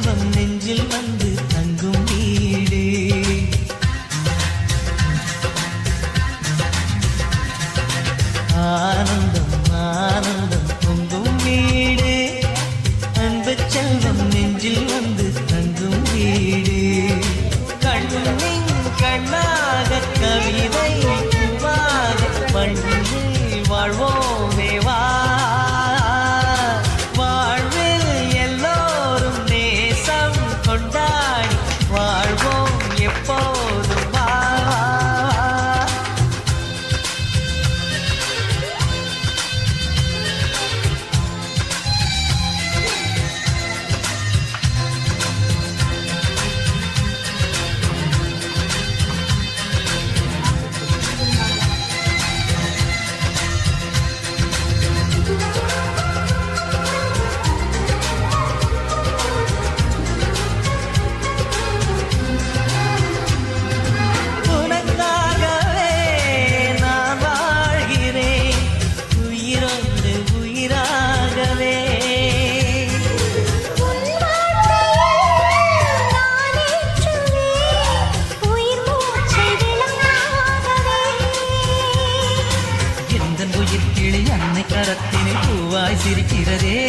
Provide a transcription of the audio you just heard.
செல்வம் நெஞ்சில் வந்து தங்கும் வீடு. ஆனந்தம் ஆனந்தம் பொங்கும் வீடு. அன்பு செல்வம் நெஞ்சில் வந்து தங்கும் வீடு. கண்ணின் கண்ணாக கவிதை பூவாக மண்ணில் வாழ்வோமே வா. வாழ்வில் எல்லோரும் நேசம் கொண்டாடி வாழ்வோம் எப்போதும் வா. கரத்தினை பூவாய் சிரிக்கிறதே.